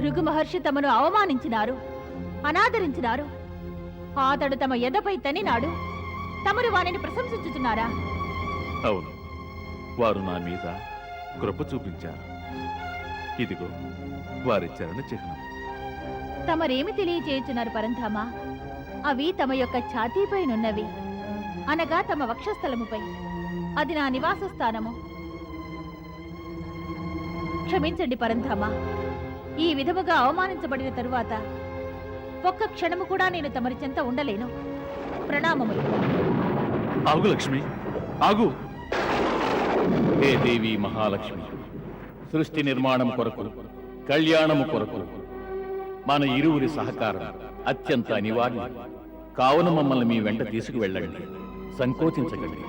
భృగు మహర్షి తమను అవమానించినారు, అనాదరించినారు. అతడు తమ ఎదపై తనినాడు. తమరు వారిని ప్రశంసించుతున్నారా? అవును, వారు నా మీద కృప చూపించారు. ఇదిగో వారి చరణ చిహ్నం. తమరేమి తెలియచేయుచున్నారు పరంధామా? అవి తమ యొక్క ఛాతీపైనున్నవి, అనగా తమ వక్షస్థలముపై. అది నా నివాస స్థానము. క్షమించండి పరంధామా, ఈ విధముగా అవమానించబడిన తరువాత ఒక్క క్షణము కూడా నేను తమరి చెంత ఉండలేను. ప్రణామములు. ఆగు లక్ష్మి, ఆగు. హే దేవి మహాలక్ష్మి, సృష్టి నిర్మాణం కొరకు, కళ్యాణము కొరకు మన ఇరువురి సహకారం అత్యంత అనివార్యం. కావున మమ్మల్ని మీ వెంట తీసుకువెళ్ళండి, సంకోచించకండి.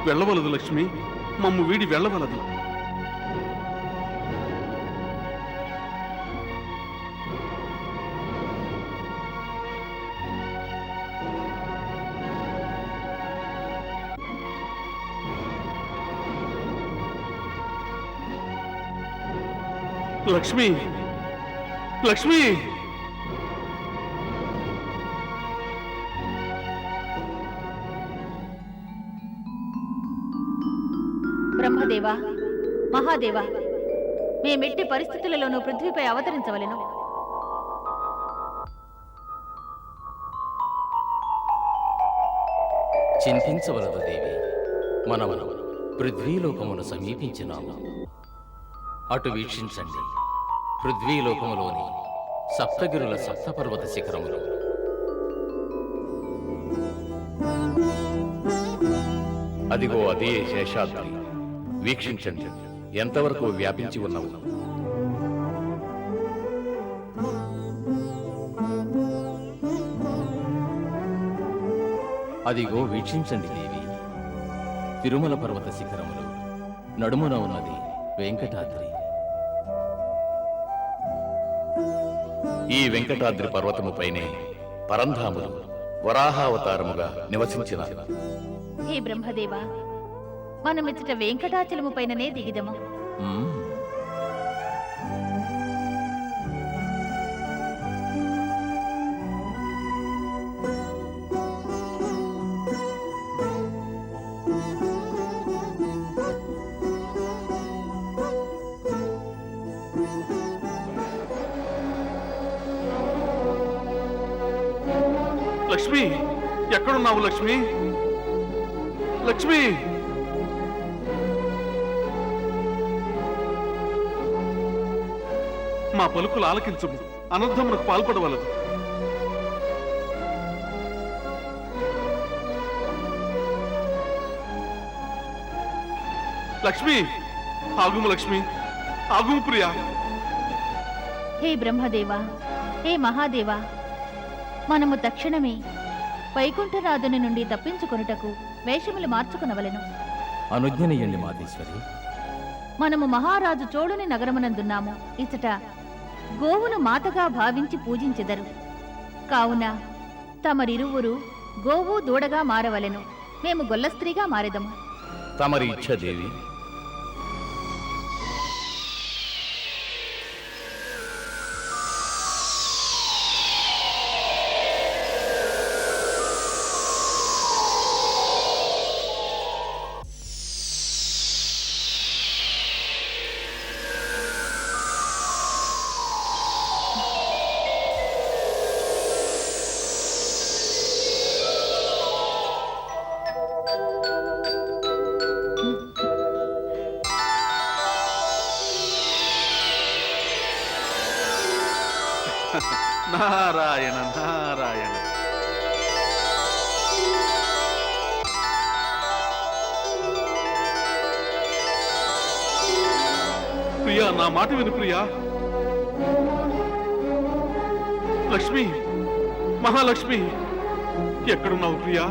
వెళ్ళవలదు లక్ష్మి, మమ్ము వీడి వెళ్ళవలదు. లక్ష్మి, లక్ష్మి! బ్రహ్మదేవా, మహాదేవా, మేమెట్టి పరిస్థితులలోనూ పృథ్వీపై అవతరించవలెను. చింతించవలదు దేవి, మనము పృథ్వీలోకమును సమీపించినాము. అటు వీక్షించండి, పృథ్వీలోకములోని సప్తగిరుల సప్తపర్వత శిఖరములు. అదిగో అదే శేషాద్రి. వీక్షించండి, ఎంతవరకు వ్యాపించి ఉన్నవు. అదిగో వీక్షించండి దేవి, తిరుమల పర్వత శిఖరములు. నడుమున ఉన్నది వెంకటాద్రి. ఈ వెంకటాద్రి పర్వతముపైనే పరంధాములు వరాహావతారముగా నివసించినారు. హే బ్రహ్మదేవా, మనమిచ్చట వెంకటాచలము పైననే దిగిదము. లక్ష్మి, ఎక్కడున్నావు లక్ష్మి? లక్ష్మి! మా పలుకులు ఆలకించుము, అనర్థమునకు పాల్పడవలదు. లక్ష్మి, ఆగుము లక్ష్మి, ఆగుము ప్రియా. హే బ్రహ్మదేవా, హే మహాదేవా, మనము తక్షణమే వైకుంఠరాధుని నుండి తప్పించుకొనుటకు వేషములు మార్చుకునవలెను. అనుజ్ఞనీయండి మాతేశ్వరి. మనము మహారాజు చోళుని నగరమునందున్నాము. ఇచ్చట గోవును మాతగా భావించి పూజించెదరు. కావున తమరిరువురు గోవు దూడగా మారవలెను. మేము గొల్ల స్త్రీగా మారెదము. తమరి ఇచ్ఛ దేవి. నారాయణ నారాయణ. ప్రియా, నా మాట విను ప్రియా. లక్ష్మి, మహాలక్ష్మి, ఎక్కడున్నావు ప్రియా?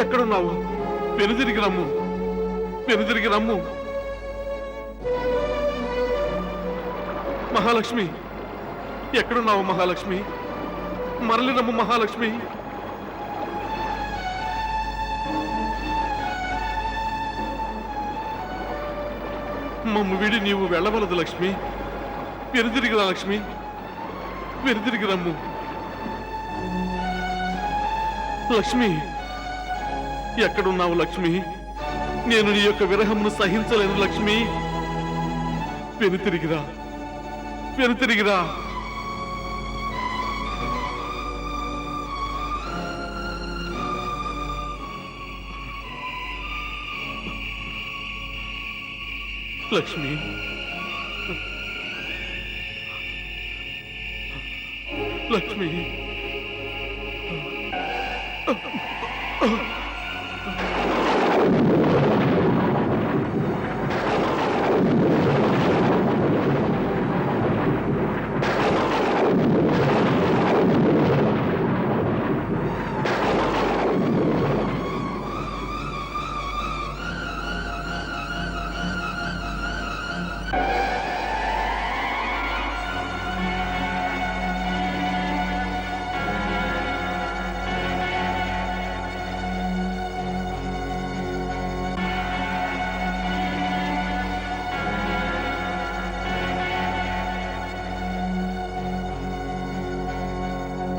ఎక్కడున్నావు? వెనుదిరిగి రమ్ము, వెనుదిరిగి రమ్ము. మహాలక్ష్మి, ఎక్కడున్నావు మహాలక్ష్మి? మరలి రమ్ము మహాలక్ష్మి. మమ్ము విడి నీవు వెళ్ళవలదు లక్ష్మి. వెనుదిరిగిరా లక్ష్మి, వెనుదిరిగి రమ్ము. లక్ష్మి, ఎక్కడున్నావు లక్ష్మి? నేను నీ యొక్క విరహమును సహించలేను లక్ష్మి. వెనుతిరిగిరా, వెనుతిరిగిరా. లక్ష్మి, లక్ష్మి,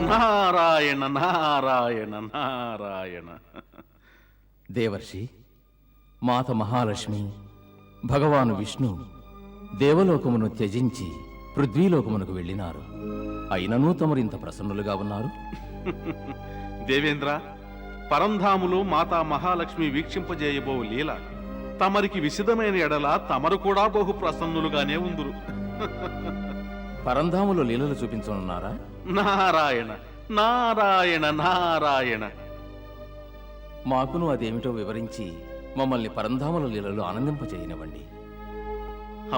నారాయణ నారాయణ నారాయణ. దేవర్షి, మాత మహాలక్ష్మి, భగవాను విష్ణు దేవలోకమును త్యజించి పృథ్వీలోకమునకు వెళ్ళినారు. అయినను తమరింత ప్రసన్నులుగా ఉన్నారు. దేవేంద్ర, పరంధాములు మాతా మహాలక్ష్మి వీక్షింపజేయబో లీల తమరికి విసిదమైన ఎడల తమరు కూడా బహు ప్రసన్నులుగానే ఉందురు. పరంధాములో లీలలు చూపించనున్నారా? నారాయణ నారాయణ నారాయణ. మాకును అదేమిటో వివరించి మమ్మల్ని పరంధాముల లీలలు ఆనందింపచేయనివ్వండి.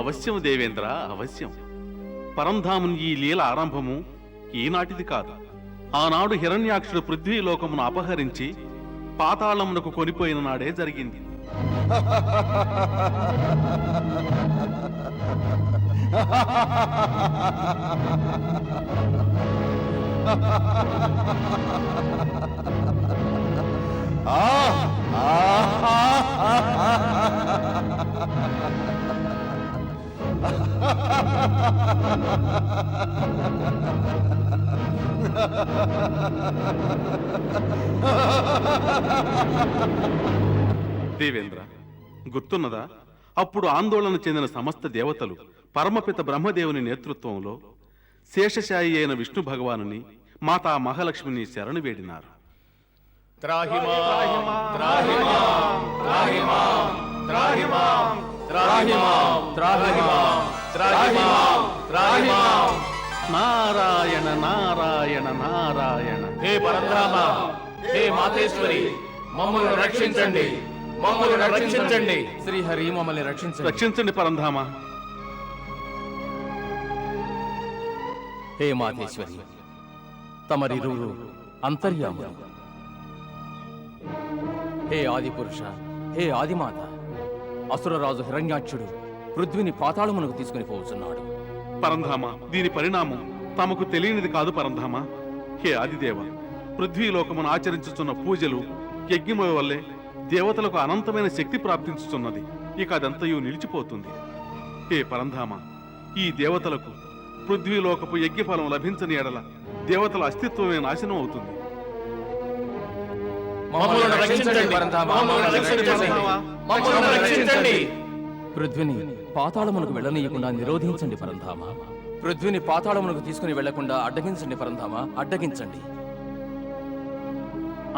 అవశ్యం దేవేంద్ర, అవశ్యం. పరంధాముని ఈ లీల ఆరంభము ఈనాటిది కాదు. ఆనాడు హిరణ్యాక్షుడు పృథ్వీలోకమును అపహరించి పాతాళమునకు కొనిపోయిన నాడే జరిగింది. దేవేంద్ర, గుర్తున్నదా? అప్పుడు ఆందోళన చెందిన సమస్త దేవతలు పరమపిత బ్రహ్మదేవుని నేతృత్వంలో శేషశాయి అయిన విష్ణు భగవానుని మాతా మహాలక్ష్మిని శరణు వేడినారు. నారాయణ నారాయణ నారాయణ. హే పరంధామ, హే మాతేశ్వరి, మమ్మల్ని రక్షించండి, మమ్మల్ని రక్షించండి. శ్రీహరి, మమ్మల్ని రక్షించండి. రక్షించండి పరంధామ. హే మాతేశ్వరి, తమరిరువురు అంతర్యాములు. హే ఆదిపురుష, హే ఆదిమాత, అసురరాజు హిరణ్యాక్షుడు పృథ్విని పాతాళమునకు తీసుకుని పోతున్నాడు. పరంధామ, దీని పరిణామం తమకు తెలియనిది కాదు పరంధామ. హే ఆదిదేవ, పృథ్వీలోకమును ఆచరించుతున్న పూజలు యజ్ఞముల వల్లే దేవతలకు అనంతమైన శక్తి ప్రాప్తించుతున్నది. ఇక అదంతయు నిలిచిపోతుంది. హే పరంధామ, ఈ దేవతలకు పృథ్వీలోకపు యజ్ఞఫలం లభించని ఎడల దేవతల అస్తిత్వమే నాశనం అవుతుంది. మమ్మల్ని రక్షించండి పరంధామ, మమ్మల్ని రక్షించండి, మమ్మల్ని రక్షించండి. పృథ్విని పాతాళమునకు వెళ్ళనీయకుండా నిరోధించండి పరంధామ. పృథ్విని పాతాళమునకు తీసుకుని వెళ్లకుండా అడ్డగించండి పరంధామ, అడ్డగించండి.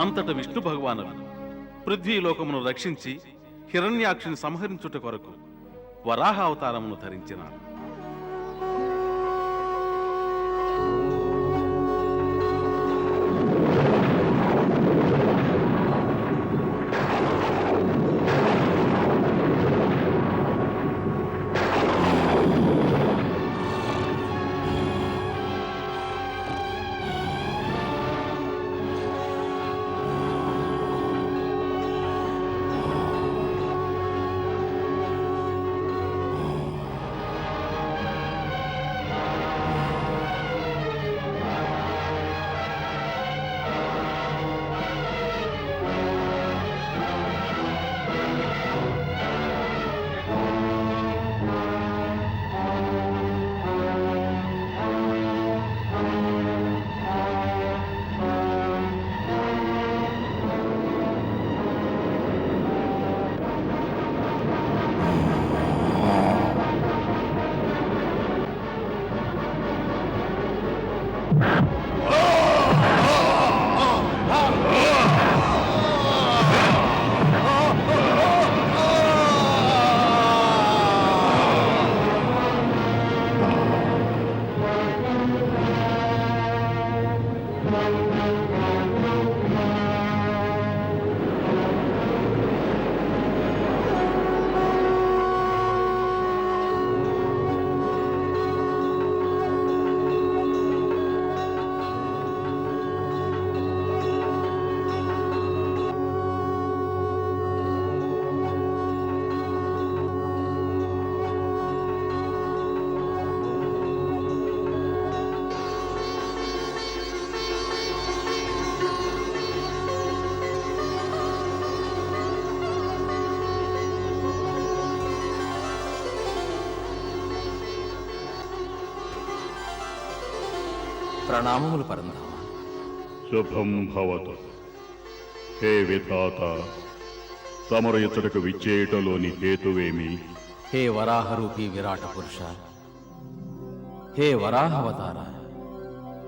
అంతట విష్ణు భగవానులు పృథ్వీలోకమును రక్షించి హిరణ్యాక్షుని సంహరించుట కొరకు వరాహ అవతారమును ధరించినారు. ప్రణామములు పరంధామ. శుభం భవతు. హే విధాత, తమరు ఇతడుకు విచ్చేయటంలోని హేతువేమి? హే వరాహరూపీ విరాట పురుష, హే వరాహవతార,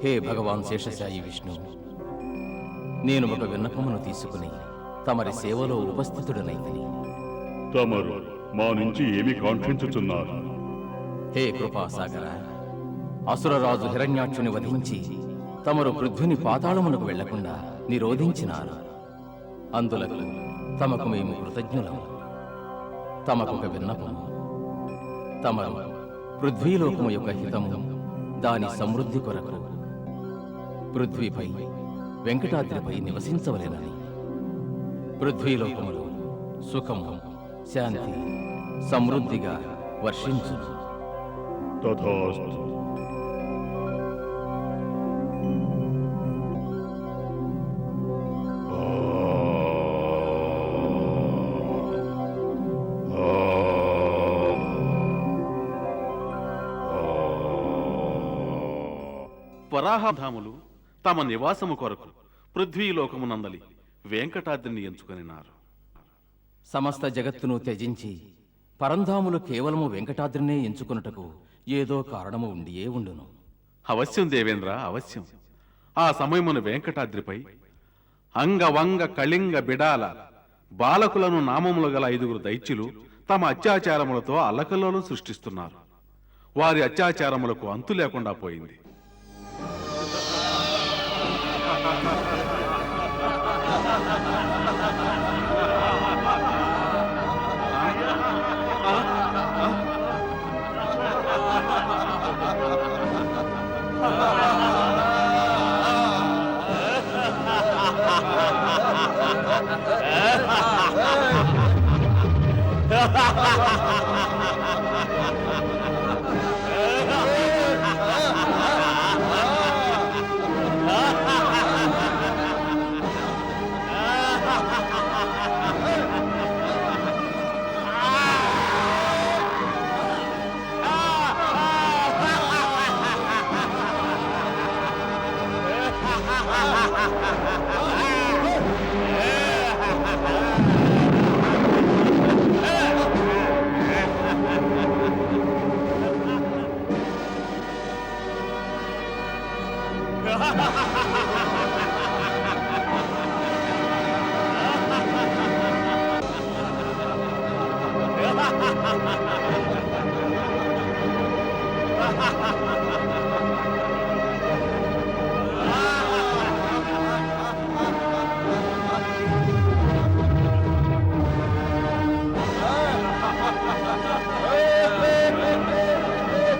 హే భగవాన్ శేషశాయి విష్ణు, నేను ఒక విన్నపమును తీసుకుని తమరి సేవలో ఉపస్థితుడనైతిని. తమరు మా నుంచి ఏమి కాంక్షించుచున్నారు? హే కృపాసాగర, అసురరాజు హిరణ్యాక్షుని వధించి తమరు పృథ్విని పాతాళమునకు వెళ్లకుండా నిరోధించినారు. అందులకు తమకు మేము కృతజ్ఞులము. తమకొక విన్నపము. తమరు పృథ్వీలోకము యొక్క హితము, దాని సమృద్ధి కొరకు పృథ్వీపై వెంకటాద్రిపై నివసించవలెనని. పృథ్వీలోకములో సుఖము, శాంతి, సమృద్ధిగా వర్షించును. తథాస్తు. వరాహధాములు తమ నివాసము కొరకు పృథ్వీలోకమునందలి వెంకటాద్రిని ఎంచుకొనినారు. సమస్త జగత్తును త్యజించి పరంధాములు కేవలము వెంకటాద్రినే ఎంచుకొనుటకు ఏదో కారణము ఉండియే ఉండును. అవశ్యం దేవేంద్ర, అవశ్యం. ఆ సమయమున వెంకటాద్రిపై అంగవంగ కళింగ బిడాల బాలకులను నామములు గల 5 దైత్యులు తమ అత్యాచారములతో అల్లకల్లోలం సృష్టిస్తున్నారు. వారి అత్యాచారములకు అంతు లేకుండా పోయింది.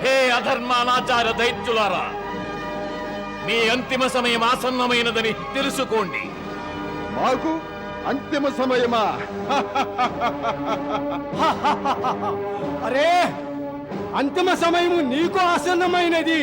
హే అధర్మానాచార దైత్యులారా, మీ అంతిమ సమయం ఆసన్నమైనదని తెలుసుకోండి. మాకు అంతిమ సమయమా? అరే, అంతిమ సమయము నీకు ఆసన్నమైనది.